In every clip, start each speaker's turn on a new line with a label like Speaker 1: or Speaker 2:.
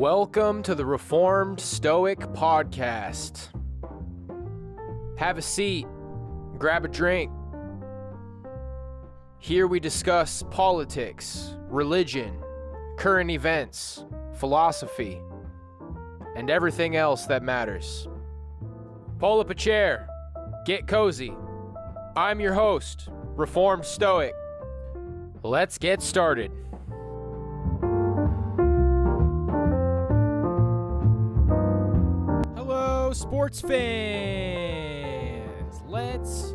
Speaker 1: Welcome to the Reformed Stoic Podcast. Have a seat, grab a drink. Here we discuss politics, religion, current events, philosophy, and everything else that matters. Pull up a chair, get cozy. I'm your host, Reformed Stoic. Let's get started. Hello, sports fans. Let's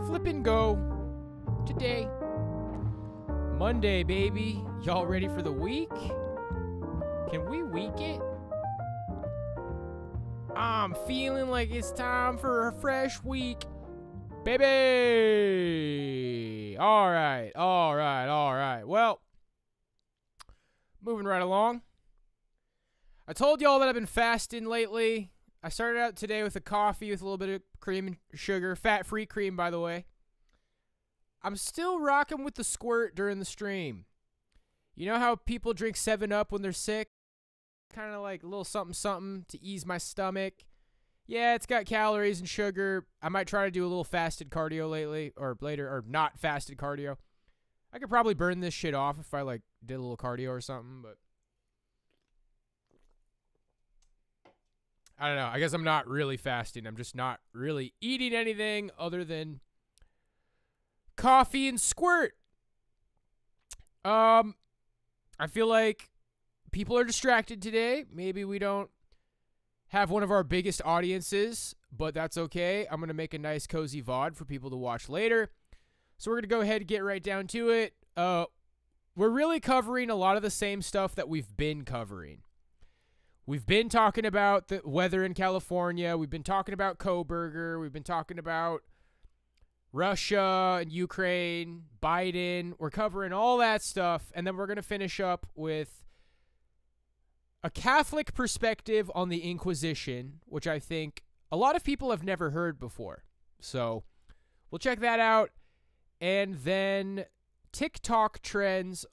Speaker 1: flip and go today. Monday, baby. Y'all ready for the week? Can we week it? I'm feeling like it's time for a fresh week, baby. All right. Well, moving right along. I told y'all that I've been fasting lately. I started out today with a coffee with a little bit of cream and sugar. Fat-free cream, by the way. I'm still rocking with the squirt during the stream. You know how people drink 7-Up when they're sick? Kind of like a little something to ease my stomach. Yeah, it's got calories and sugar. I might try to do a little fasted cardio later, or not fasted cardio. I could probably burn this shit off if I did a little cardio or something, but I don't know. I guess I'm not really fasting. I'm just not really eating anything other than coffee and squirt. I feel like people are distracted today. Maybe we don't have one of our biggest audiences, but that's okay. I'm going to make a nice cozy VOD for people to watch later. So we're going to go ahead and get right down to it. We're really covering a lot of the same stuff that we've been covering. We've been talking about the weather in California. We've been talking about Koberger. We've been talking about Russia and Ukraine, Biden. We're covering all that stuff. And then we're going to finish up with a Catholic perspective on the Inquisition, which I think a lot of people have never heard before. So we'll check that out. And then TikTok trends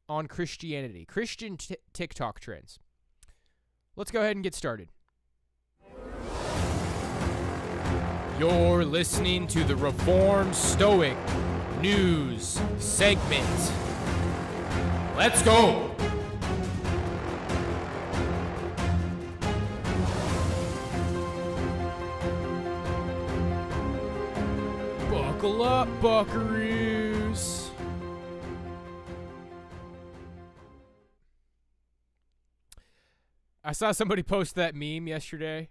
Speaker 1: on Christianity. Christian TikTok trends. Let's go ahead and get started. You're listening to the Reformed Stoic News segment. Let's go! Buckle up, buckaroos. I saw somebody post that meme yesterday.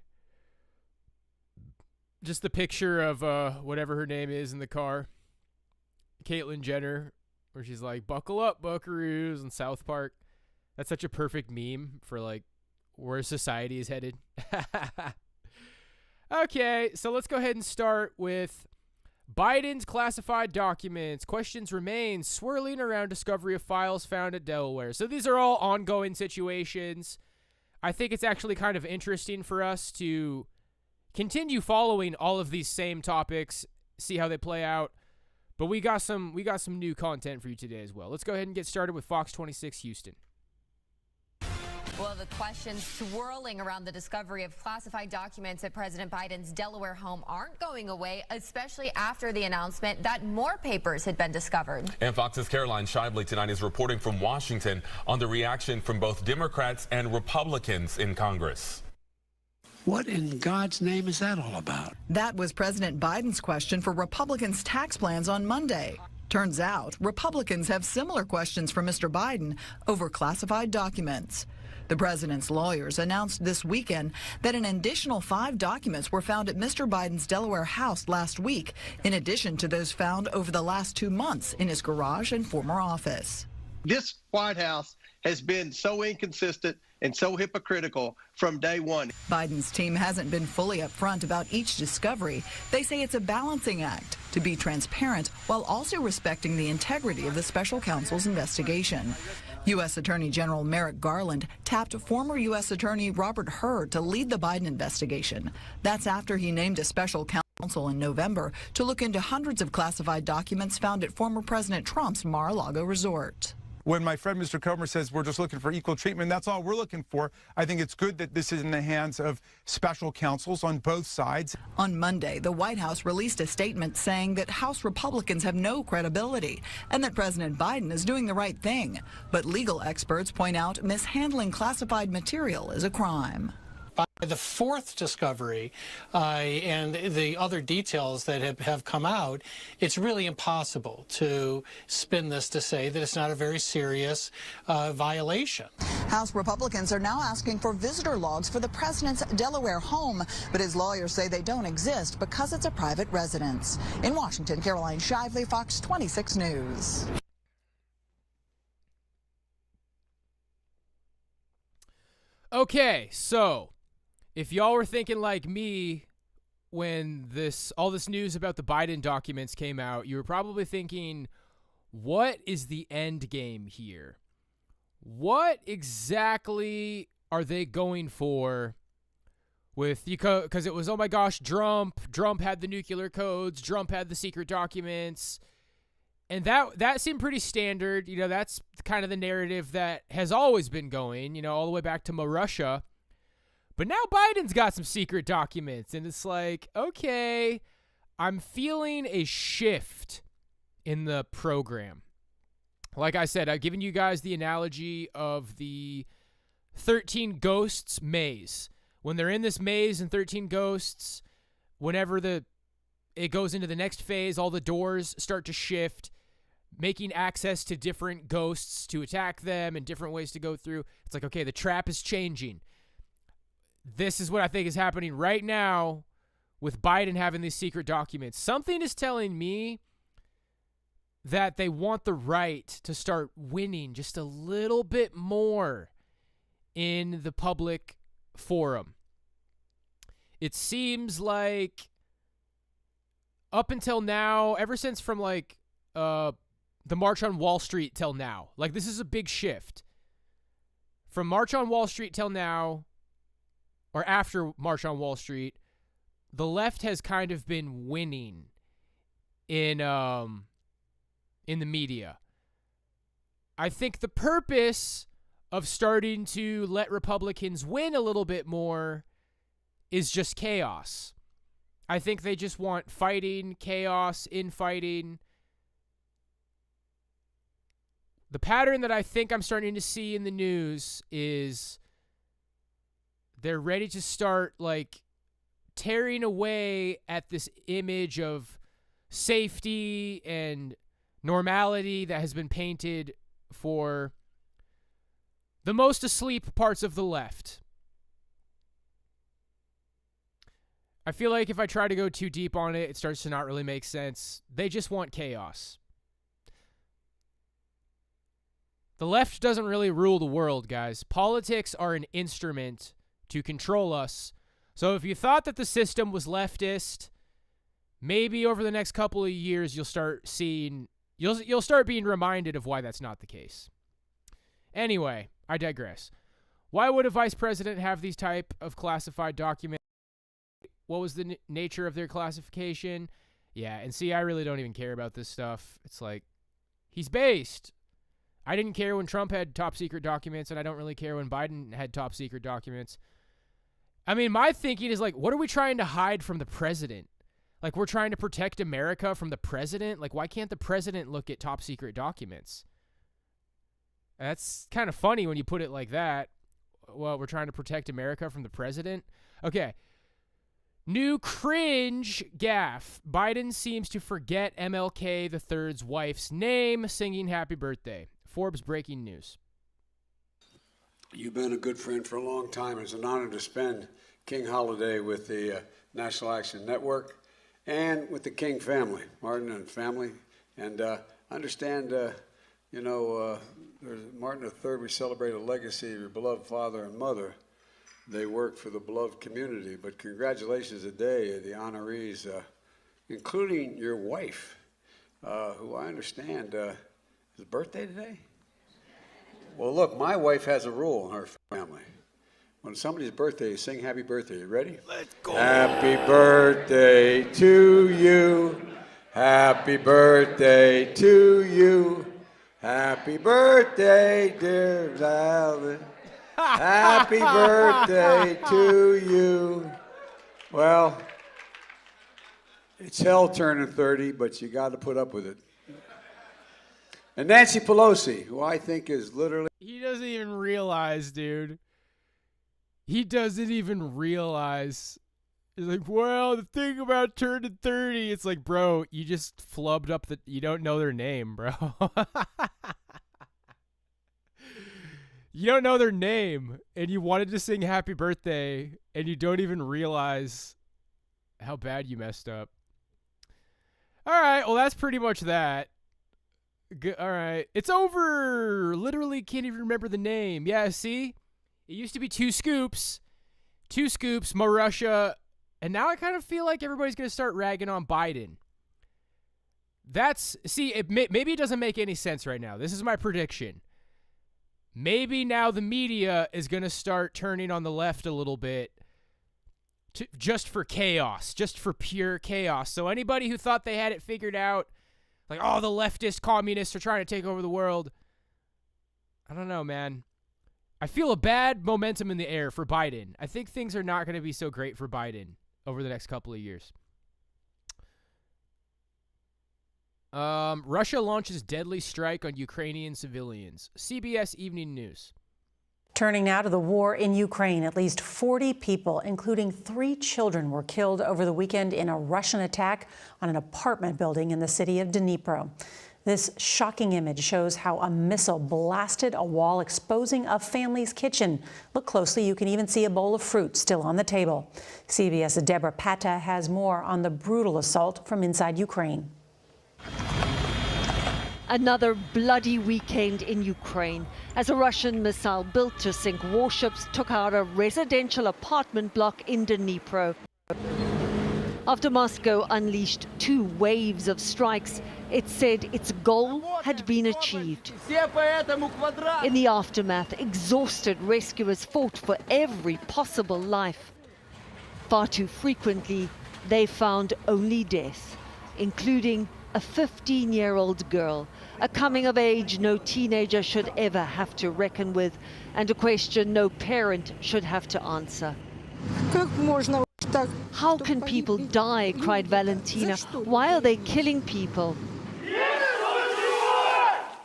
Speaker 1: Just the picture of whatever her name is in the car. Caitlyn Jenner, where she's like, buckle up, buckaroos, in South Park. That's such a perfect meme for where society is headed. Okay, so let's go ahead and start with Biden's classified documents. Questions remain swirling around discovery of files found at Delaware. So these are all ongoing situations. I think it's actually kind of interesting for us to continue following all of these same topics, see how they play out. But we got some new content for you today as well. Let's go ahead and get started with Fox 26 Houston.
Speaker 2: Well, the questions swirling around the discovery of classified documents at President Biden's Delaware home aren't going away, especially after the announcement that more papers had been discovered.
Speaker 3: And Fox's Caroline Shively tonight is reporting from Washington on the reaction from both Democrats and Republicans in Congress.
Speaker 4: What in God's name is that all about?
Speaker 5: That was President Biden's question for Republicans' tax plans on Monday. Turns out, Republicans have similar questions for Mr. Biden over classified documents. The president's lawyers announced this weekend that an additional 5 documents were found at Mr. Biden's Delaware house last week, in addition to those found over the last 2 months in his garage and former office.
Speaker 6: This White House has been so inconsistent and so hypocritical from day one.
Speaker 5: Biden's team hasn't been fully upfront about each discovery. They say it's a balancing act to be transparent while also respecting the integrity of the special counsel's investigation. U.S. Attorney General Merrick Garland tapped former U.S. Attorney Robert Hur to lead the Biden investigation. That's after he named a special counsel in November to look into hundreds of classified documents found at former President Trump's Mar-a-Lago resort.
Speaker 7: When my friend Mr. Comer says we're just looking for equal treatment, that's all we're looking for. I think it's good that this is in the hands of special counsels on both sides.
Speaker 5: On Monday, the White House released a statement saying that House Republicans have no credibility and that President Biden is doing the right thing. But legal experts point out mishandling classified material is a crime.
Speaker 8: By the fourth discovery and the other details that have come out, it's really impossible to spin this to say that it's not a very serious violation.
Speaker 5: House Republicans are now asking for visitor logs for the president's Delaware home, but his lawyers say they don't exist because it's a private residence. In Washington, Caroline Shively, Fox 26 News.
Speaker 1: Okay, so if y'all were thinking like me when all this news about the Biden documents came out, you were probably thinking, what is the end game here? What exactly are they going for with, because it was, oh my gosh, Trump had the nuclear codes, Trump had the secret documents, and that seemed pretty standard. You know, that's kind of the narrative that has always been going, you know, all the way back to Russia. But now Biden's got some secret documents, and it's like, okay, I'm feeling a shift in the program. Like I said, I've given you guys the analogy of the 13 Ghosts maze. When they're in this maze and 13 Ghosts, whenever it goes into the next phase, all the doors start to shift, making access to different ghosts to attack them and different ways to go through. It's like, okay, the trap is changing. This is what I think is happening right now with Biden having these secret documents. Something is telling me that they want the right to start winning just a little bit more in the public forum. It seems like up until now, ever since from like the March on Wall Street till now, like this is a big shift. From March on Wall Street till now, or after March on Wall Street, the left has kind of been winning in the media. I think the purpose of starting to let Republicans win a little bit more is just chaos. I think they just want fighting, chaos, infighting. The pattern that I think I'm starting to see in the news is they're ready to start like tearing away at this image of safety and normality that has been painted for the most asleep parts of the left. I feel like if I try to go too deep on it, it starts to not really make sense. They just want chaos. The left doesn't really rule the world, guys. Politics are an instrument to control us. So if you thought that the system was leftist, maybe over the next couple of years you'll start seeing, you'll start being reminded of why that's not the case. Anyway, I digress. Why would a vice president have these type of classified documents? What was the nature of their classification? Yeah, and see, I really don't even care about this stuff. It's like, he's based. I didn't care when Trump had top secret documents, and I don't really care when Biden had top secret documents. I mean, my thinking is like, what are we trying to hide from the president? Like, we're trying to protect America from the president? Like, why can't the president look at top secret documents? That's kind of funny when you put it like that. Well, we're trying to protect America from the president? Okay. New cringe gaffe. Biden seems to forget MLK III's wife's name, singing happy birthday. Forbes breaking news.
Speaker 9: You've been a good friend for a long time. It's an honor to spend King holiday with the National Action Network and with the King family, Martin and family. And I understand, there's Martin III, we celebrate a legacy of your beloved father and mother. They work for the beloved community. But congratulations today, the honorees, including your wife, who I understand is birthday today? Well, look, my wife has a rule in her family. When somebody's birthday, you sing happy birthday. You ready? Let's go. Happy birthday to you. Happy birthday to you. Happy birthday, dear Valen. Happy birthday to you. Well, it's hell turning 30, but you got to put up with it. And Nancy Pelosi, who I think is literally...
Speaker 1: He doesn't even realize, dude. He doesn't even realize. He's like, well, the thing about turning 30, it's like, bro, you just flubbed up you don't know their name, bro. You don't know their name, and you wanted to sing happy birthday, and you don't even realize how bad you messed up. All right, well, that's pretty much that. Good, all right. It's over. Literally can't even remember the name. Yeah, see? It used to be two scoops, more Russia, and now I kind of feel like everybody's going to start ragging on Biden. Maybe it doesn't make any sense right now. This is my prediction. Maybe now the media is going to start turning on the left a little bit just for chaos, just for pure chaos. So anybody who thought they had it figured out, like, oh, the leftist communists are trying to take over the world. I don't know, man. I feel a bad momentum in the air for Biden. I think things are not going to be so great for Biden over the next couple of years. Russia launches deadly strike on Ukrainian civilians. CBS Evening News.
Speaker 10: Turning now to the war in Ukraine, at least 40 people, including 3 children, were killed over the weekend in a Russian attack on an apartment building in the city of Dnipro. This shocking image shows how a missile blasted a wall, exposing a family's kitchen. Look closely, you can even see a bowl of fruit still on the table. CBS's Deborah Pata has more on the brutal assault from inside Ukraine.
Speaker 11: Another bloody weekend in Ukraine as a Russian missile built to sink warships took out a residential apartment block in Dnipro. After Moscow unleashed 2 waves of strikes, it said its goal had been achieved. In the aftermath, exhausted rescuers fought for every possible life. Far too frequently, they found only death, including a 15-year-old girl, a coming-of-age no teenager should ever have to reckon with, and a question no parent should have to answer. How can people die, cried Valentina. Why are they killing people?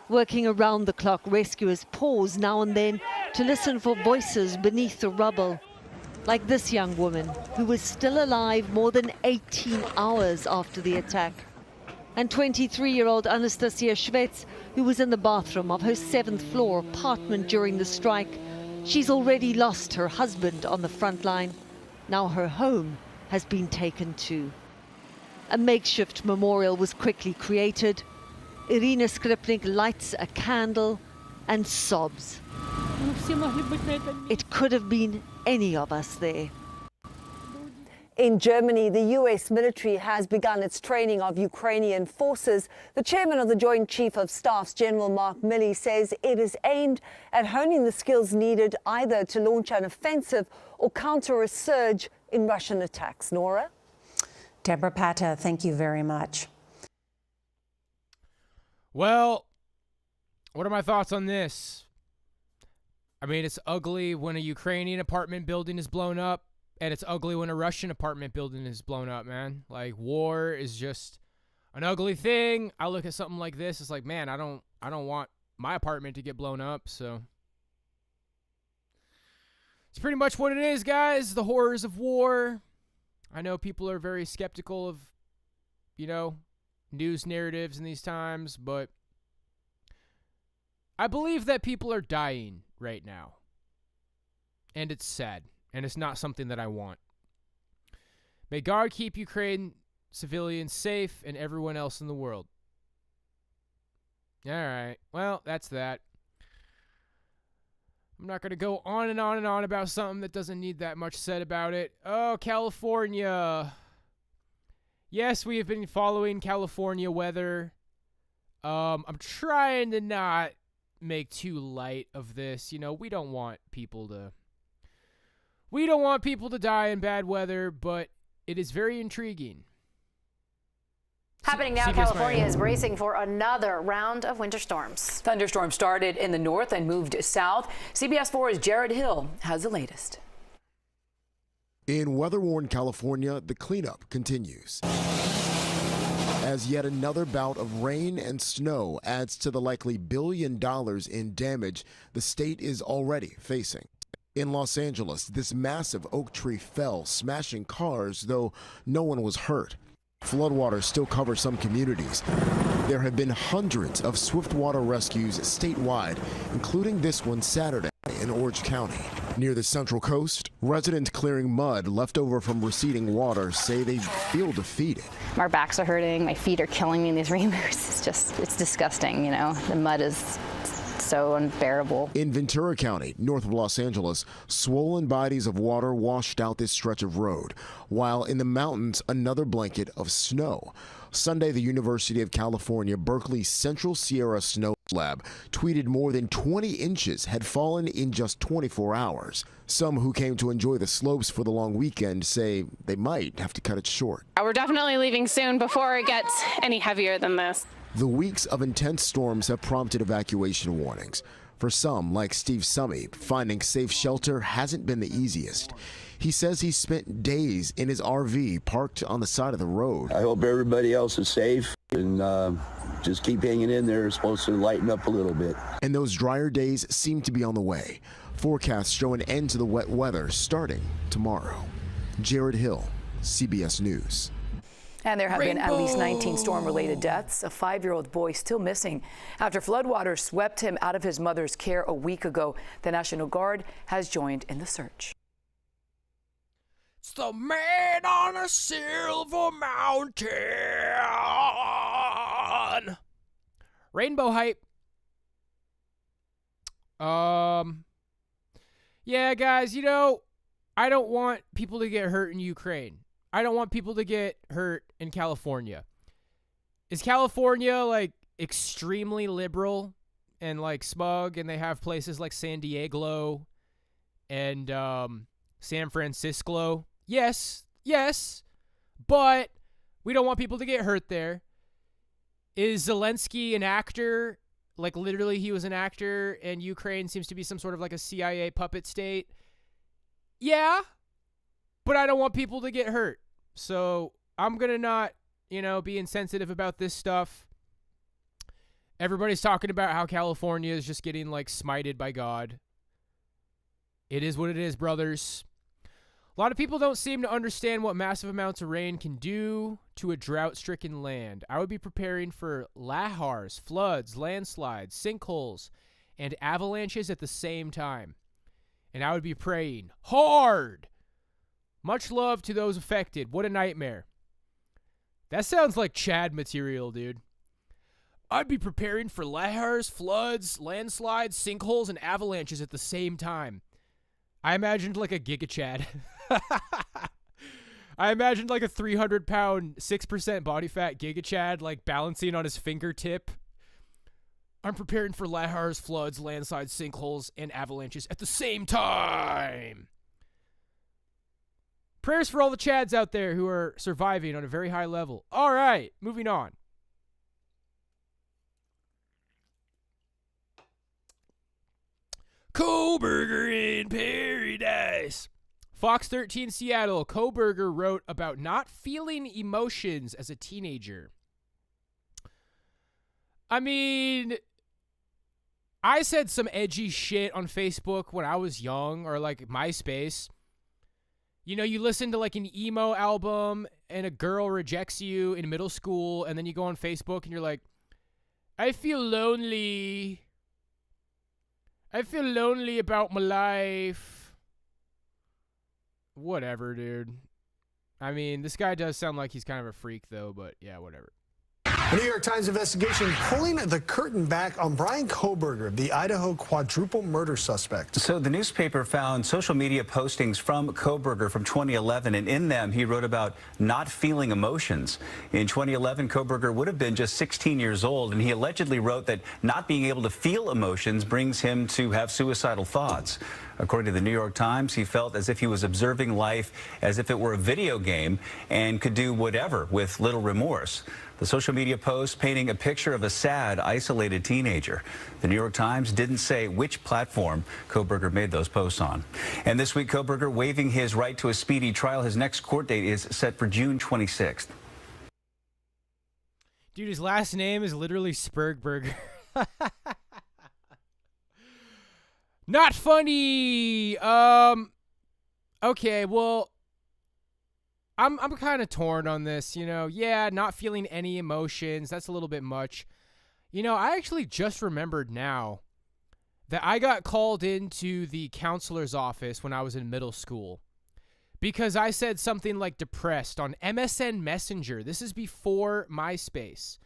Speaker 11: Working around the clock, rescuers pause now and then to listen for voices beneath the rubble. Like this young woman, who was still alive more than 18 hours after the attack. And 23-year-old Anastasia Shvets, who was in the bathroom of her 7th floor apartment during the strike. She's already lost her husband on the front line. Now her home has been taken too. A makeshift memorial was quickly created. Irina Skripnik lights a candle and sobs. It could have been any of us there.
Speaker 12: In Germany, the U.S. military has begun its training of Ukrainian forces. The chairman of the Joint Chief of Staff's General Mark Milley says it is aimed at honing the skills needed either to launch an offensive or counter a surge in Russian attacks. Nora?
Speaker 10: Deborah Pata, thank you very much.
Speaker 1: Well, what are my thoughts on this? I mean, it's ugly when a Ukrainian apartment building is blown up. And it's ugly when a Russian apartment building is blown up, man. Like, war is just an ugly thing. I look at something like this, it's like, man, I don't want my apartment to get blown up, so. It's pretty much what it is, guys. The horrors of war. I know people are very skeptical of, news narratives in these times, but I believe that people are dying right now. And it's sad. And it's not something that I want. May God keep Ukraine civilians safe and everyone else in the world. All right. Well, that's that. I'm not going to go on and on and on about something that doesn't need that much said about it. Oh, California. Yes, we have been following California weather. I'm trying to not make too light of this. We don't want people to die in bad weather, but it is very intriguing.
Speaker 13: Happening now,
Speaker 1: CBS
Speaker 13: California
Speaker 1: Miami.
Speaker 13: is bracing for another round of winter storms.
Speaker 14: Thunderstorms started in the north and moved south. CBS 4's Jared Hill has the latest.
Speaker 15: In weather-worn California, the cleanup continues, as yet another bout of rain and snow adds to the likely $1 billion in damage the state is already facing. In Los Angeles, this massive oak tree fell, smashing cars, though no one was hurt. Floodwaters still cover some communities. There have been hundreds of swiftwater rescues statewide, including this one Saturday in Orange County. Near the Central Coast, residents clearing mud left over from receding water say they feel defeated.
Speaker 16: My backs are hurting, my feet are killing me in these rainbows. It's disgusting, you know. The mud is so unbearable.
Speaker 15: In Ventura County, north of Los Angeles, swollen bodies of water washed out this stretch of road, while in the mountains, another blanket of snow. Sunday, the University of California, Berkeley's Central Sierra Snow Lab tweeted more than 20 inches had fallen in just 24 hours. Some who came to enjoy the slopes for the long weekend say they might have to cut it short.
Speaker 17: We're definitely leaving soon before it gets any heavier than this.
Speaker 15: The weeks of intense storms have prompted evacuation warnings. For some, like Steve Summey, finding safe shelter hasn't been the easiest. He says he spent days in his RV parked on the side of the road.
Speaker 18: I hope everybody else is safe and just keep hanging in there. It's supposed to lighten up a little bit.
Speaker 15: And those drier days seem to be on the way. Forecasts show an end to the wet weather starting tomorrow. Jared Hill, CBS News.
Speaker 14: And there have been at least 19 storm-related deaths. A 5-year-old boy still missing after floodwaters swept him out of his mother's care a week ago. The National Guard has joined in the search.
Speaker 1: It's the man on a silver mountain. Rainbow hype. Yeah, guys, you know, I don't want people to get hurt in Ukraine. I don't want people to get hurt in California. Is California, like, extremely liberal and, like, smug, and they have places like San Diego and San Francisco? Yes, but we don't want people to get hurt there. Is Zelensky an actor? Like, literally, he was an actor, and Ukraine seems to be some sort of, like, a CIA puppet state? Yeah, but I don't want people to get hurt. So I'm going to not, you know, be insensitive about this stuff. Everybody's talking about how California is just getting, like, smited by God. It is what it is, brothers. A lot of people don't seem to understand what massive amounts of rain can do to a drought-stricken land. I would be preparing for lahars, floods, landslides, sinkholes, and avalanches at the same time. And I would be praying hard. Much love to those affected. What a nightmare. That sounds like Chad material, dude. I'd be preparing for lahars, floods, landslides, sinkholes, and avalanches at the same time. I imagined like a Giga Chad. I imagined like a 300-pound, 6% body fat Giga Chad, like balancing on his fingertip. I'm preparing for lahars, floods, landslides, sinkholes, and avalanches at the same time. Prayers for all the Chads out there who are surviving on a very high level. All right, moving on. Kohberger in paradise. Fox 13 Seattle. Kohberger wrote about not feeling emotions as a teenager. I mean, I said some edgy shit on Facebook when I was young, or like MySpace. You know, you listen to like an emo album and a girl rejects you in middle school, and then you go on Facebook and you're like, I feel lonely. I feel lonely about my life. Whatever, dude. I mean, this guy does sound like he's kind of a freak, though, but yeah, whatever.
Speaker 19: A New York Times investigation pulling the curtain back on Bryan Kohberger, the Idaho quadruple murder suspect.
Speaker 20: So the newspaper found social media postings from Kohberger from 2011, and in them he wrote about not feeling emotions. In 2011, Kohberger would have been just 16 years old, and he allegedly wrote that not being able to feel emotions brings him to have suicidal thoughts. According to the New York Times, he felt as if he was observing life as if it were a video game and could do whatever with little remorse. The social media post painting a picture of a sad, isolated teenager. The New York Times didn't say which platform Kohberger made those posts on. And this week, Kohberger waiving his right to a speedy trial. His next court date is set for June 26th.
Speaker 1: Dude, his last name is literally Spergberger. Not funny. Okay, well, I'm kind of torn on this, you know. Yeah, not feeling any emotions. That's a little bit much. You know, I actually just remembered now that I got called into the counselor's office when I was in middle school because I said something like depressed on MSN Messenger. This is before MySpace.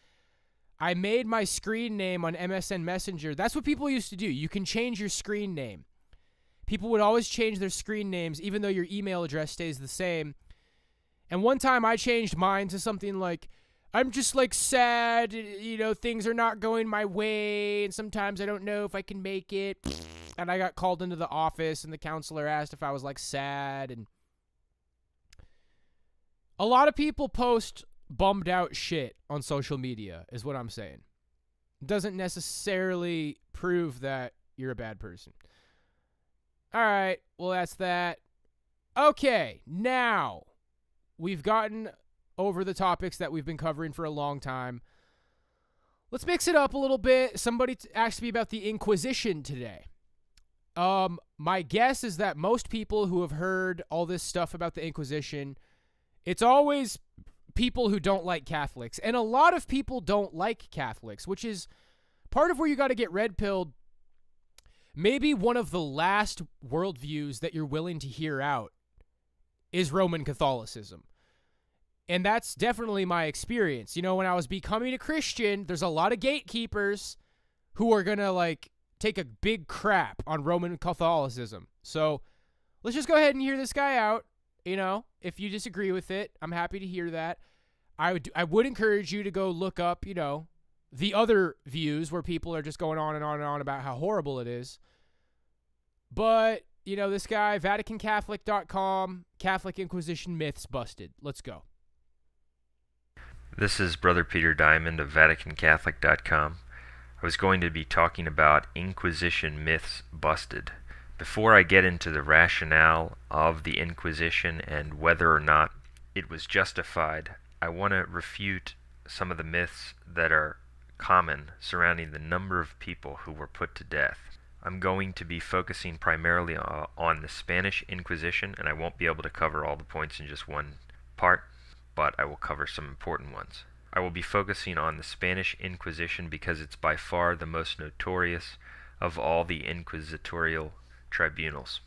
Speaker 1: I made my screen name on MSN Messenger. That's what people used to do. You can change your screen name. People would always change their screen names even though your email address stays the same. And one time I changed mine to something like, I'm just like sad, you know, things are not going my way, and sometimes I don't know if I can make it. And I got called into the office, and the counselor asked if I was like sad. And a lot of people post bummed out shit on social media, is what I'm saying. It doesn't necessarily prove that you're a bad person. All right, well, that's that. Okay, now we've gotten over the topics that we've been covering for a long time. Let's mix it up a little bit. Somebody asked me about the Inquisition today. My guess is that most people who have heard all this stuff about the Inquisition, it's always people who don't like Catholics. And a lot of people don't like Catholics, which is part of where you got to get red-pilled. Maybe one of the last worldviews that you're willing to hear out is Roman Catholicism. And that's definitely my experience. You know, when I was becoming a Christian, there's a lot of gatekeepers who are going to, like, take a big crap on Roman Catholicism. So let's just go ahead and hear this guy out. You know, if you disagree with it, I'm happy to hear that. I would encourage you to go look up, you know, the other views where people are just going on and on and on about how horrible it is. But, you know, this guy, VaticanCatholic.com, Catholic Inquisition myths busted. Let's go.
Speaker 21: This is Brother Peter Diamond of VaticanCatholic.com. I was going to be talking about Inquisition myths busted. Before I get into the rationale of the Inquisition and whether or not it was justified, I want to refute some of the myths that are common surrounding the number of people who were put to death. I'm going to be focusing primarily on the Spanish Inquisition, and I won't be able to cover all the points in just one part, but I will cover some important ones. I will be focusing on the Spanish Inquisition because it's by far the most notorious of all the inquisitorial tribunals.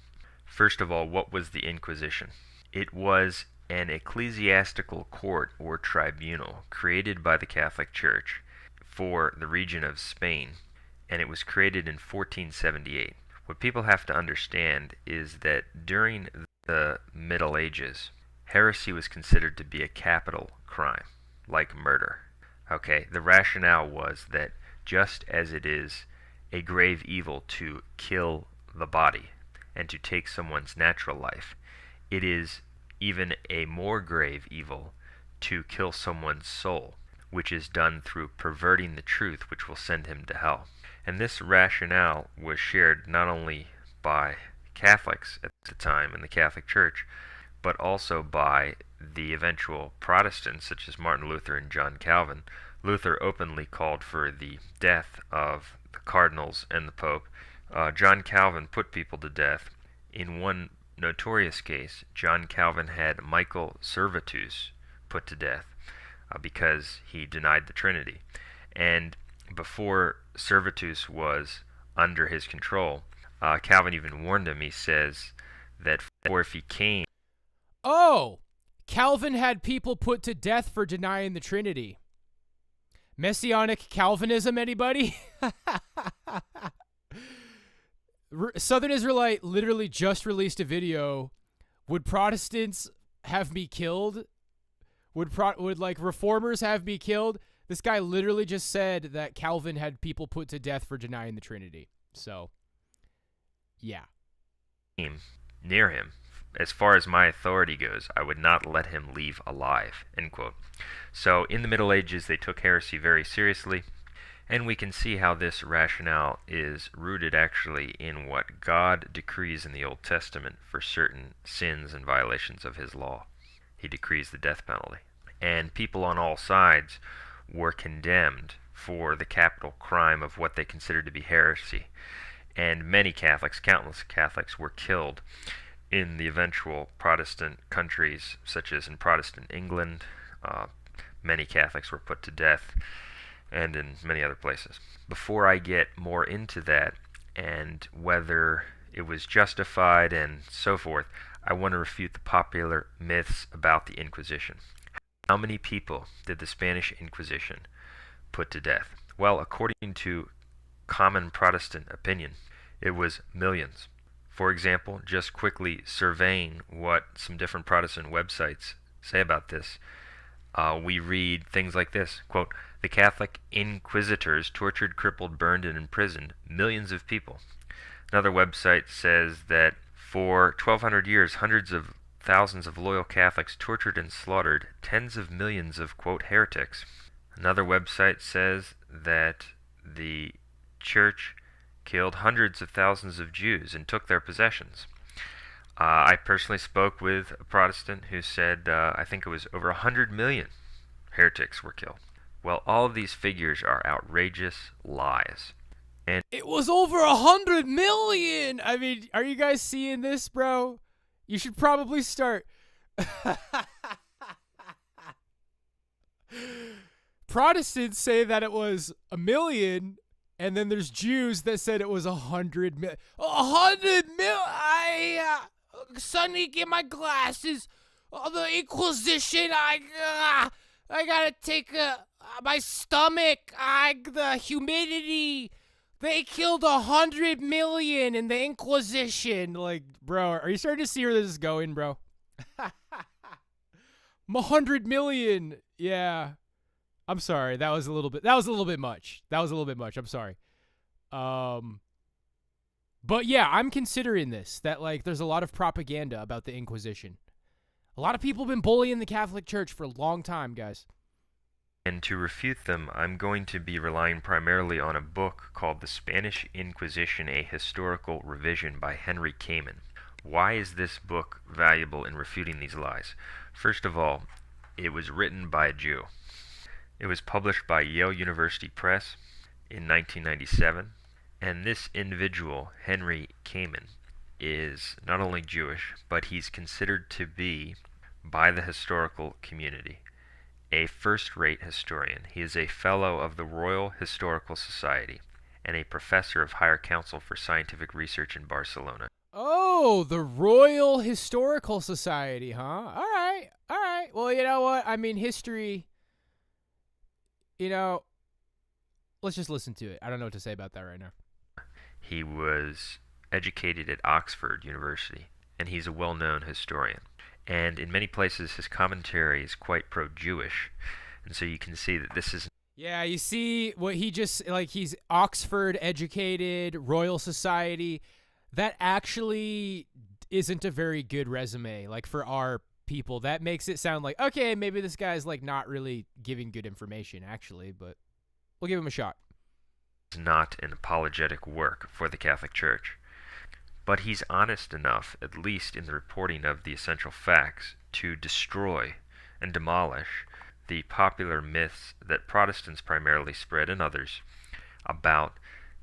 Speaker 21: First of all, what was the Inquisition? It was an ecclesiastical court or tribunal created by the Catholic Church for the region of Spain, and it was created in 1478. What people have to understand is that during the Middle Ages, heresy was considered to be a capital crime, like murder. Okay, the rationale was that just as it is a grave evil to kill the body and to take someone's natural life, it is even a more grave evil to kill someone's soul, which is done through perverting the truth, which will send him to hell. And this rationale was shared not only by Catholics at the time in the Catholic Church, but also by the eventual Protestants such as Martin Luther and John Calvin. Luther openly called for the death of the cardinals and the Pope. John Calvin put people to death. In one notorious case, John Calvin had Michael Servetus put to death because he denied the Trinity. And before Servetus was under his control, Calvin even warned him. He says that if he came...
Speaker 1: Oh! Calvin had people put to death for denying the Trinity. Messianic Calvinism, anybody? Southern Israelite literally just released a video. Would Protestants have me killed? Would like reformers have me killed? This guy literally just said that Calvin had people put to death for denying the Trinity. So, yeah.
Speaker 21: near him. As far as my authority goes, I would not let him leave alive." End quote. So in the Middle Ages, they took heresy very seriously, and we can see how this rationale is rooted actually in what God decrees in the Old Testament for certain sins and violations of his law. He decrees the death penalty. And people on all sides were condemned for the capital crime of what they considered to be heresy. And many Catholics, countless Catholics, were killed in the eventual Protestant countries, such as in Protestant England. Many Catholics were put to death, and in many other places. Before I get more into that and whether it was justified and so forth, I want to refute the popular myths about the Inquisition. How many people did the Spanish Inquisition put to death? Well, according to common Protestant opinion, it was millions. For example, just quickly surveying what some different Protestant websites say about this, we read things like this, quote, "The Catholic inquisitors tortured, crippled, burned, and imprisoned millions of people." Another website says that for 1,200 years, hundreds of thousands of loyal Catholics tortured and slaughtered tens of millions of, quote, heretics. Another website says that the Church killed hundreds of thousands of Jews and took their possessions. I personally spoke with a Protestant who said I think it was over 100 million heretics were killed. Well, all of these figures are outrageous lies. And
Speaker 1: it was over 100 million! I mean, are you guys seeing this, bro? You should probably start. Protestants say that it was 1 million, and then there's Jews that said it was 100 million. 100 million! Sonny, get my glasses. The Inquisition. I gotta take my stomach. The humidity. They killed 100 million in the Inquisition. Like, bro, are you starting to see where this is going, bro? 100 million. Yeah. I'm sorry. That was a little bit much. I'm sorry. But yeah, I'm considering this, that like there's a lot of propaganda about the Inquisition. A lot of people have been bullying the Catholic Church for a long time, guys.
Speaker 21: And to refute them, I'm going to be relying primarily on a book called The Spanish Inquisition, A Historical Revision by Henry Kamen. Why is this book valuable in refuting these lies? First of all, it was written by a Jew. It was published by Yale University Press in 1997. And this individual, Henry Kamen, is not only Jewish, but he's considered to be, by the historical community, a first-rate historian. He is a fellow of the Royal Historical Society and a professor of Higher Council for Scientific Research in Barcelona.
Speaker 1: Oh, the Royal Historical Society, huh? All right. Well, you know what? I mean, history, let's just listen to it. I don't know what to say about that right now.
Speaker 21: He was educated at Oxford University, and he's a well-known historian. And in many places, his commentary is quite pro-Jewish. And so you can see that this is...
Speaker 1: Yeah, you see what he just... Like, he's Oxford educated, Royal Society. That actually isn't a very good resume, like, for our people. That makes it sound like, okay, maybe this guy's, like, not really giving good information, actually, but we'll give him a shot.
Speaker 21: Not an apologetic work for the Catholic Church. But he's honest enough, at least in the reporting of the essential facts, to destroy and demolish the popular myths that Protestants primarily spread and others about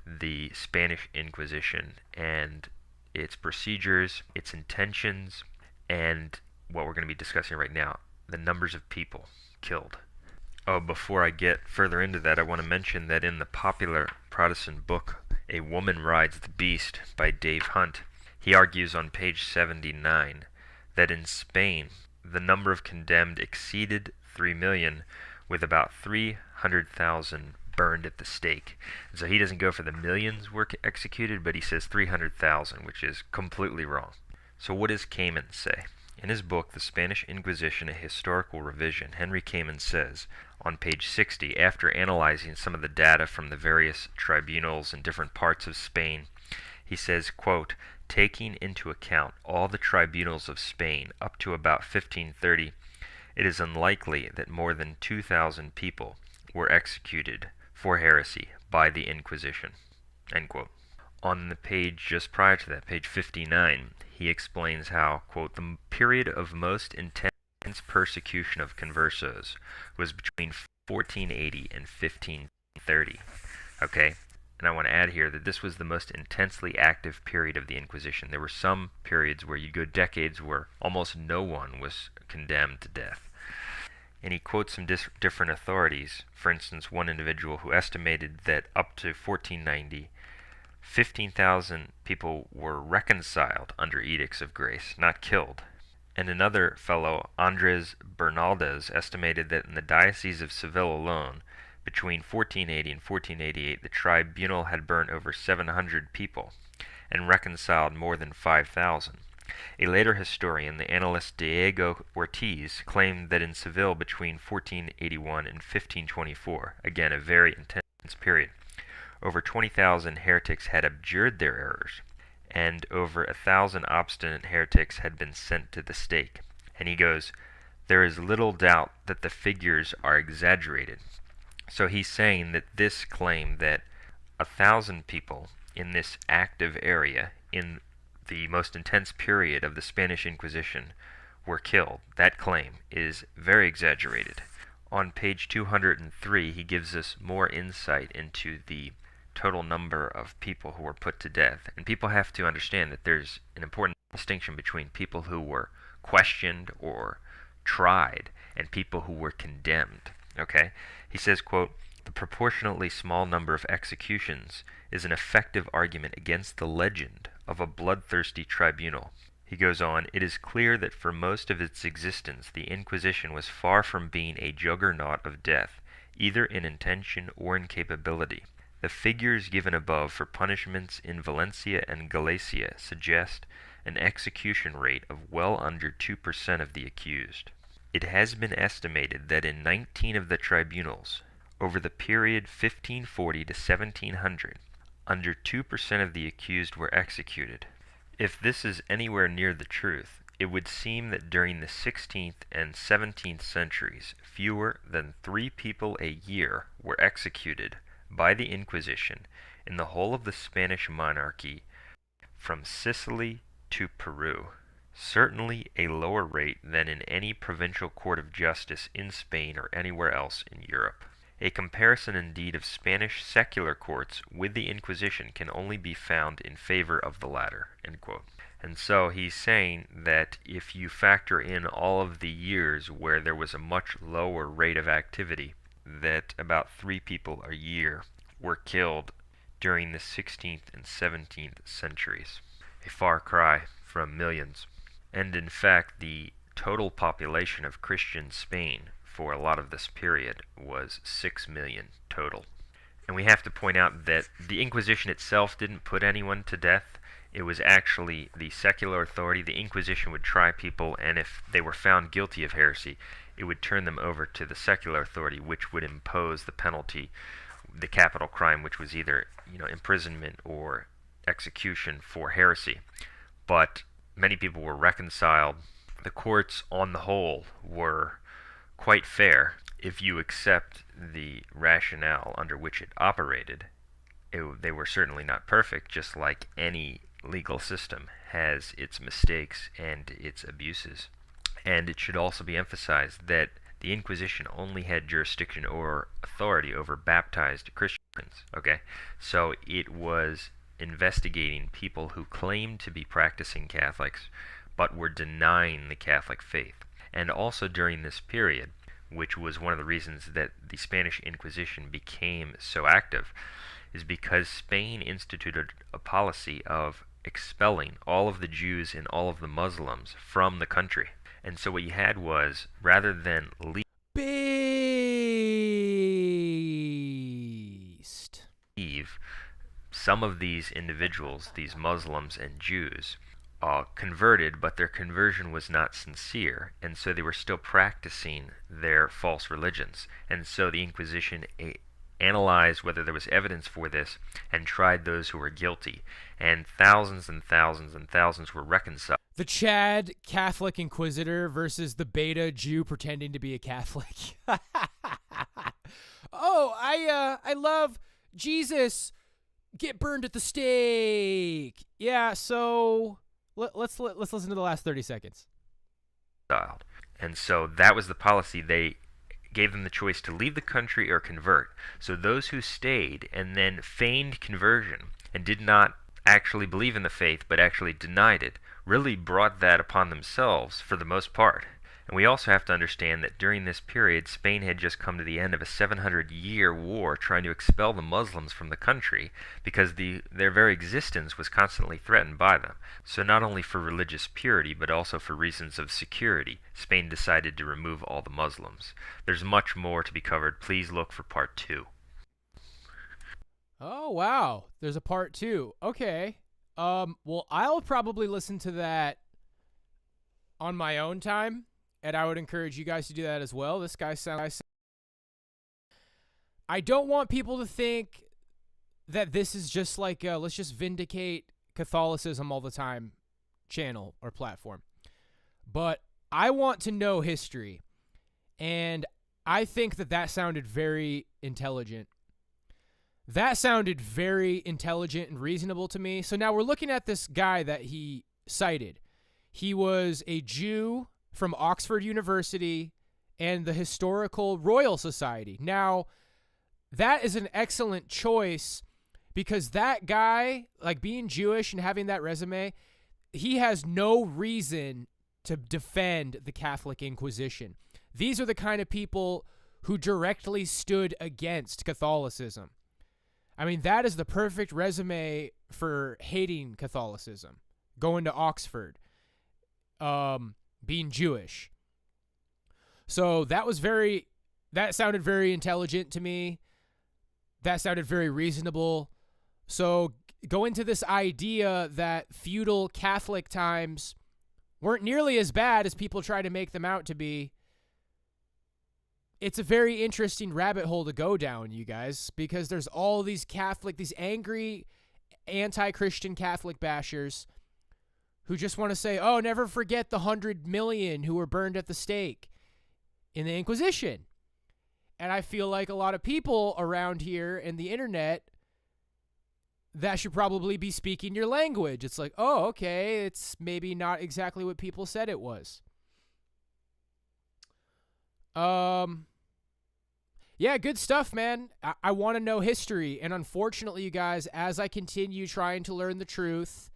Speaker 21: the Spanish Inquisition and its procedures, its intentions, and what we're going to be discussing right now, the numbers of people killed. Oh, before I get further into that, I want to mention that in the popular Protestant book, A Woman Rides the Beast by Dave Hunt, he argues on page 79 that in Spain, the number of condemned exceeded 3 million, with about 300,000 burned at the stake. And so he doesn't go for the millions were executed, but he says 300,000, which is completely wrong. So what does Kamen say? In his book, The Spanish Inquisition, A Historical Revision, Henry Kamen says, on page 60, after analyzing some of the data from the various tribunals in different parts of Spain, he says, quote, taking into account all the tribunals of Spain up to about 1530, it is unlikely that more than 2,000 people were executed for heresy by the Inquisition." End quote. On the page just prior to that, page 59, he explains how, quote, "the period of most intense persecution of conversos was between 1480 and 1530. Okay? And I want to add here that this was the most intensely active period of the Inquisition. There were some periods where you go decades where almost no one was condemned to death. And he quotes some different authorities. For instance, one individual who estimated that up to 1490, 15,000 people were reconciled under edicts of grace, not killed. And another fellow, Andres Bernaldez, estimated that in the Diocese of Seville alone, between 1480 and 1488, the tribunal had burnt over 700 people and reconciled more than 5,000. A later historian, the annalist Diego Ortiz, claimed that in Seville between 1481 and 1524, again a very intense period, over 20,000 heretics had abjured their errors, and over 1,000 obstinate heretics had been sent to the stake. And he goes, "There is little doubt that the figures are exaggerated." So he's saying that this claim that 1,000 people in this active area in the most intense period of the Spanish Inquisition were killed, that claim is very exaggerated. On page 203, he gives us more insight into the total number of people who were put to death. And people have to understand that there's an important distinction between people who were questioned or tried and people who were condemned. Okay? He says, quote, "The proportionately small number of executions is an effective argument against the legend of a bloodthirsty tribunal." He goes on, "It is clear that for most of its existence the Inquisition was far from being a juggernaut of death, either in intention or in capability. The figures given above for punishments in Valencia and Galicia suggest an execution rate of well under 2% of the accused. It has been estimated that in 19 of the tribunals, over the period 1540 to 1700, under 2% of the accused were executed. If this is anywhere near the truth, it would seem that during the 16th and 17th centuries, fewer than 3 people a year were executed by the Inquisition in the whole of the Spanish monarchy from Sicily to Peru. Certainly a lower rate than in any provincial court of justice in Spain or anywhere else in Europe. A comparison indeed of Spanish secular courts with the Inquisition can only be found in favor of the latter." End quote. And so he's saying that if you factor in all of the years where there was a much lower rate of activity, that about 3 people a year were killed during the 16th and 17th centuries. A far cry from millions. And in fact, the total population of Christian Spain for a lot of this period was 6 million total. And we have to point out that the Inquisition itself didn't put anyone to death. It was actually the secular authority. The Inquisition would try people, and if they were found guilty of heresy, it would turn them over to the secular authority, which would impose the penalty, the capital crime, which was either imprisonment or execution for heresy. But many people were reconciled. The courts, on the whole, were quite fair. If you accept the rationale under which it operated, they were certainly not perfect, just like any legal system has its mistakes and its abuses. And it should also be emphasized that the Inquisition only had jurisdiction or authority over baptized Christians. Okay? So it was investigating people who claimed to be practicing Catholics but were denying the Catholic faith. And also during this period, which was one of the reasons that the Spanish Inquisition became so active, is because Spain instituted a policy of expelling all of the Jews and all of the Muslims from the country. And so what you had was, rather than leave some of these individuals, these Muslims and Jews, converted, but their conversion was not sincere, and so they were still practicing their false religions. And so the Inquisition analyzed whether there was evidence for this, and tried those who were guilty. And thousands and thousands and thousands were reconciled.
Speaker 1: The Chad Catholic Inquisitor versus the beta Jew pretending to be a Catholic. Oh, I love Jesus. Get burned at the stake. Yeah, so let's listen to the last 30 seconds.
Speaker 21: And so that was the policy. They gave them the choice to leave the country or convert. So those who stayed and then feigned conversion and did not actually believe in the faith but actually denied it really brought that upon themselves for the most part. And we also have to understand that during this period, Spain had just come to the end of a 700-year war trying to expel the Muslims from the country because their very existence was constantly threatened by them. So not only for religious purity, but also for reasons of security, Spain decided to remove all the Muslims. There's much more to be covered. Please look for part 2.
Speaker 1: Oh, wow. There's a part 2. Okay. Well, I'll probably listen to that on my own time. And I would encourage you guys to do that as well. This guy sounds... I don't want people to think that this is just like a let's just vindicate Catholicism all the time channel or platform. But I want to know history. And I think that sounded very intelligent. That sounded very intelligent and reasonable to me. So now we're looking at this guy that he cited. He was a Jew from Oxford University and the Historical Royal Society. Now, that is an excellent choice because that guy, like being Jewish and having that resume, he has no reason to defend the Catholic Inquisition. These are the kind of people who directly stood against Catholicism. I mean, that is the perfect resume for hating Catholicism, going to Oxford, being Jewish. So that sounded very intelligent to me. That sounded very reasonable. So go into this idea that feudal Catholic times weren't nearly as bad as people try to make them out to be. It's a very interesting rabbit hole to go down, you guys, because there's all these angry anti-Christian Catholic bashers who just want to say, oh, never forget the 100 million who were burned at the stake in the Inquisition. And I feel like a lot of people around here in the internet that should probably be speaking your language. It's like, oh, okay, it's maybe not exactly what people said it was. Yeah, good stuff, man. I want to know history. And unfortunately, you guys, as I continue trying to learn the truth,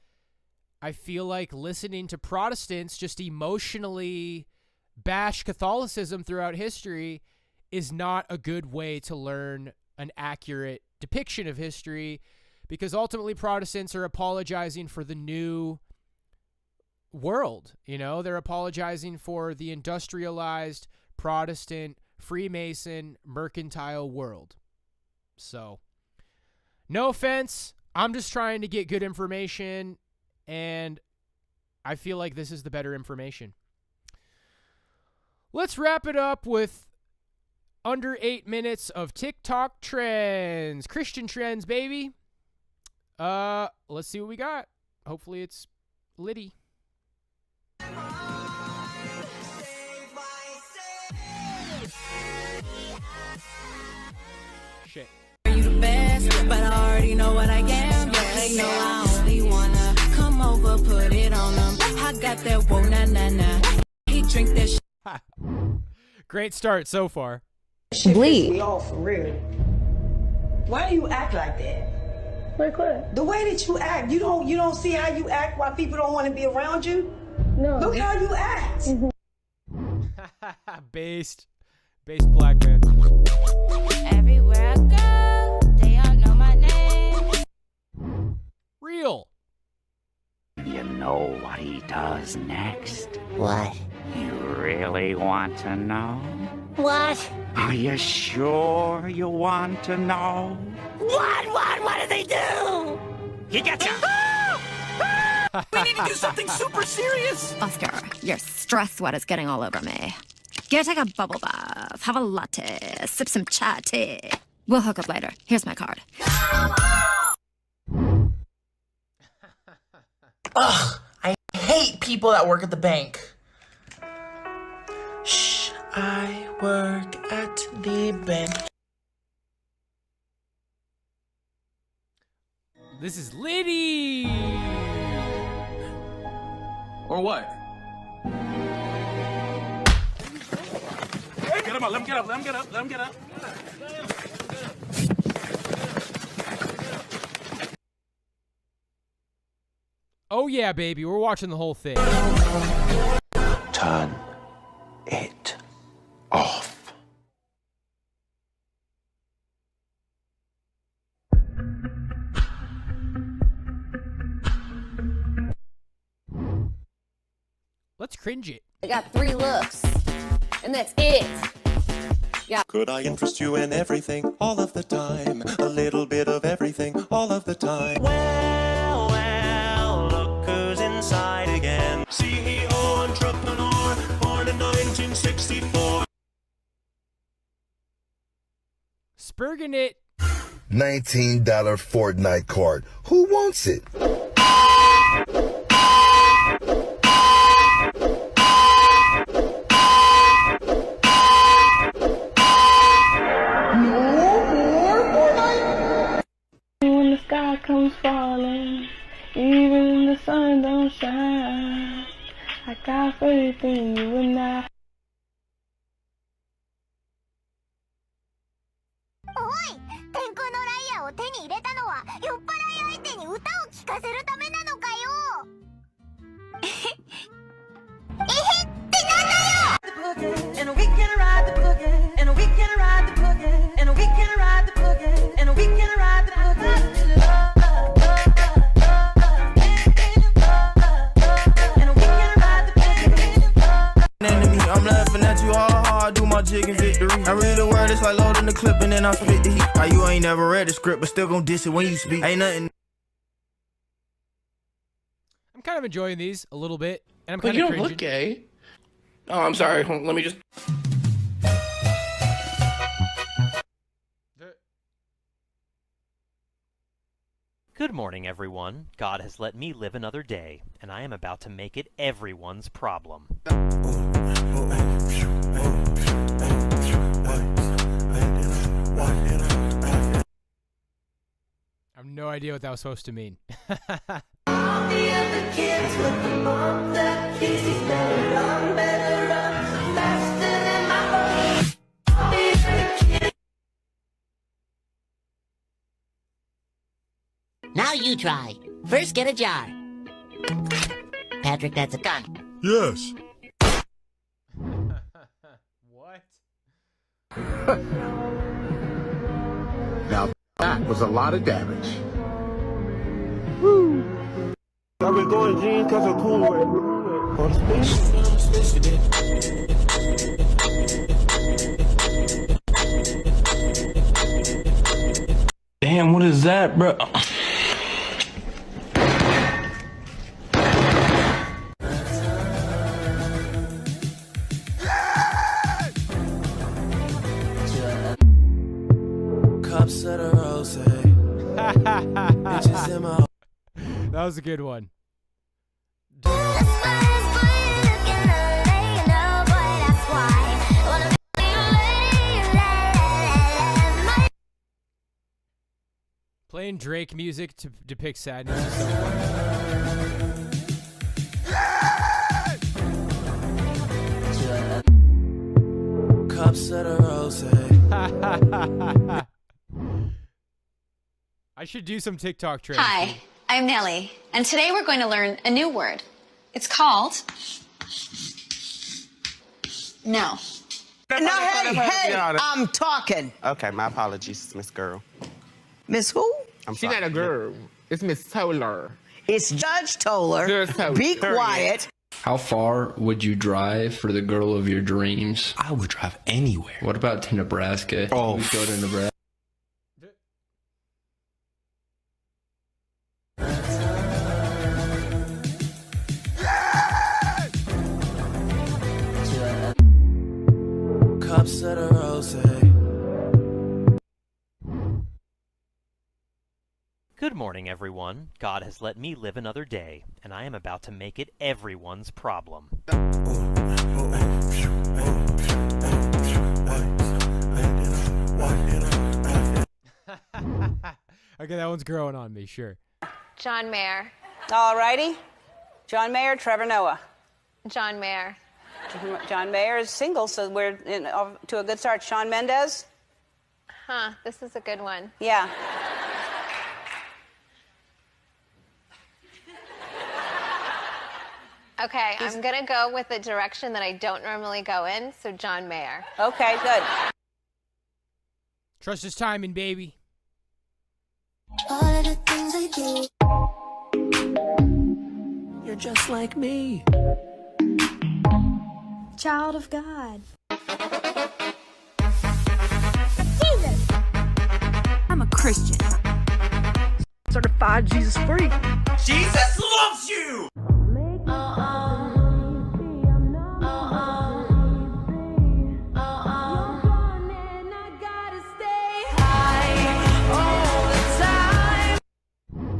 Speaker 1: I feel like listening to Protestants just emotionally bash Catholicism throughout history is not a good way to learn an accurate depiction of history, because ultimately Protestants are apologizing for the new world. You know, they're apologizing for the industrialized Protestant Freemason mercantile world. So, no offense. I'm just trying to get good information, and I feel like this is the better information. Let's wrap it up with under 8 minutes of TikTok trends. Christian trends, baby. Let's see what we got. Hopefully it's Liddy. Shit.
Speaker 2: You the best, but I already know what I am. Yeah, they know I only wanna come over, put it on them. I got that whoa na na na. He drink that shit.
Speaker 1: Great start so far.
Speaker 2: Bleed. We all for real. Why do you act like that? Like what? The way that you act. You don't see how you act why people don't want to be around you? No. Look how you act.
Speaker 1: Based black man.
Speaker 2: Everywhere I go, they all know my name.
Speaker 1: Real.
Speaker 22: You know what he does next?
Speaker 23: What?
Speaker 22: You really want to know?
Speaker 23: What?
Speaker 22: Are you sure you want to know?
Speaker 23: What did they do?
Speaker 22: He gets you.
Speaker 23: We need to do something super serious.
Speaker 24: Oscar, your stress sweat is getting all over me. Go take a bubble bath, have a latte, sip some chai tea. We'll hook up later. Here's my card.
Speaker 3: Ugh, I hate people that work at the bank. Shh, I work at the bank.
Speaker 1: This is Liddy!
Speaker 23: Or what? Get him up, let him get up, let him get up, let him get up.
Speaker 1: Oh yeah, baby, we're watching the whole thing.
Speaker 22: Turn it off.
Speaker 1: Let's cringe it.
Speaker 4: I got 3 looks, and that's it. Yeah.
Speaker 6: Could I interest you in everything, all of the time? A little bit of everything, all of the time. Well, well, look who's inside again. CEO, entrepreneur, born in 1964.
Speaker 1: Spurging it.
Speaker 7: $19 Fortnite card. Who wants it?
Speaker 25: When the sky comes falling, even the sun don't shine, I got faith in you and I.
Speaker 26: Oi! 天空のライアーを手に入れたのは酔っ払い相手に歌を聴かせるためなのかよ。えへってなんだよ。
Speaker 4: And we can ride the boogie, and we can ride the boogie, and we can ride the boogie, and we can ride the boogie.
Speaker 27: I'm laughing at you hard, do my jig and victory. I read the word, it's like loading the clip and then I spit the heat. How you ain't never read the script, but still gon' diss it when you speak. Ain't nothing.
Speaker 1: I'm kind of enjoying these a little bit, and I'm
Speaker 3: But
Speaker 1: kind
Speaker 3: you
Speaker 1: of
Speaker 3: don't
Speaker 1: cringing.
Speaker 3: look gay. Oh, I'm sorry. Let me just...
Speaker 28: Good morning, everyone. God has let me live another day, and I am about to make it everyone's problem.
Speaker 1: I have no idea what that was supposed to mean.
Speaker 4: All the other kids with the mom that keeps these better run, faster than my boy. All the other kids.
Speaker 29: Now you try. First, get a jar. Patrick, that's a gun.
Speaker 7: Yes.
Speaker 1: What?
Speaker 30: Now, that was a lot of damage.
Speaker 27: Woo! I've been going jeans cause I'm cool with
Speaker 3: Damn, what is that, bro?
Speaker 27: Cups of the rose. Bitches in my...
Speaker 1: That was a good one. Playing Drake music to depict sadness is so funny.
Speaker 27: Cups of the rose.
Speaker 1: I should do some TikTok trends.
Speaker 31: Hi, I'm Nellie, and today we're going to learn a new word. It's called no.
Speaker 32: No, hey, I'm talking.
Speaker 33: Okay, my apologies, Miss Girl.
Speaker 32: Miss who?
Speaker 33: She's not a girl. It's Miss Toller.
Speaker 32: It's Judge Toller. Be quiet.
Speaker 34: How far would you drive for the girl of your dreams?
Speaker 33: I would drive anywhere.
Speaker 34: What about to Nebraska?
Speaker 33: Oh,
Speaker 34: we go to Nebraska.
Speaker 27: Cups of the rose.
Speaker 28: Good morning, everyone. God has let me live another day, and I am about to make it everyone's problem.
Speaker 1: Okay, that one's growing on me, sure.
Speaker 5: John Mayer.
Speaker 8: All righty. John Mayer, Trevor Noah.
Speaker 5: John Mayer.
Speaker 8: John Mayer is single, so we're to a good start. Shawn Mendes.
Speaker 5: Huh, this is a good one.
Speaker 8: Yeah.
Speaker 5: Okay, I'm going to go with the direction that I don't normally go in, so John Mayer.
Speaker 8: Okay, good.
Speaker 1: Trust his timing, baby.
Speaker 4: All of the things I do.
Speaker 3: You're just like me.
Speaker 26: Child of God.
Speaker 25: Jesus! I'm a Christian.
Speaker 23: Certified Jesus freak. Jesus loves you!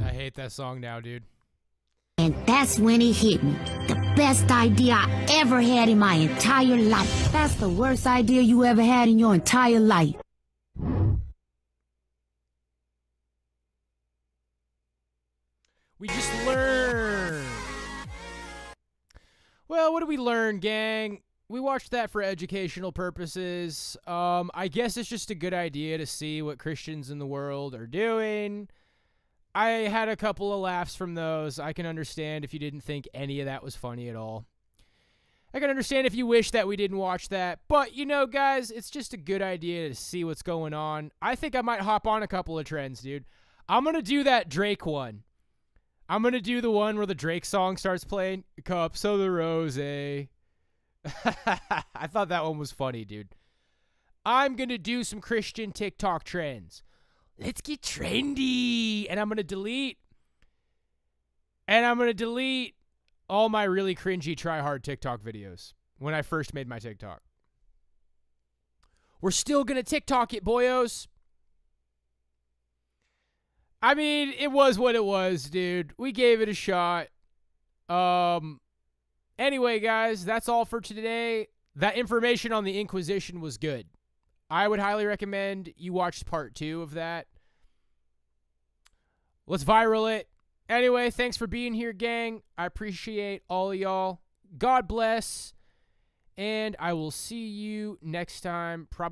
Speaker 1: I hate that song now, dude.
Speaker 29: And that's when it hit me. The best idea I ever had in my entire life. That's the worst idea you ever had in your entire life.
Speaker 1: We just learn. Well, what did we learn, gang? We watched that for educational purposes. I guess it's just a good idea to see what Christians in the world are doing. I had a couple of laughs from those. I can understand if you didn't think any of that was funny at all. I can understand if you wish that we didn't watch that. But, you know, guys, it's just a good idea to see what's going on. I think I might hop on a couple of trends, dude. I'm going to do that Drake one. I'm going to do the one where the Drake song starts playing. Cups of the Rose. I thought that one was funny, dude. I'm going to do some Christian TikTok trends. Let's get trendy. And I'm going to delete. All my really cringy try-hard TikTok videos when I first made my TikTok. We're still going to TikTok it, boyos. I mean, it was what it was, dude. We gave it a shot. Anyway, guys, that's all for today. That information on the Inquisition was good. I would highly recommend you watch part 2 of that. Let's viral it. Anyway, thanks for being here, gang. I appreciate all of y'all. God bless. And I will see you next time. Probably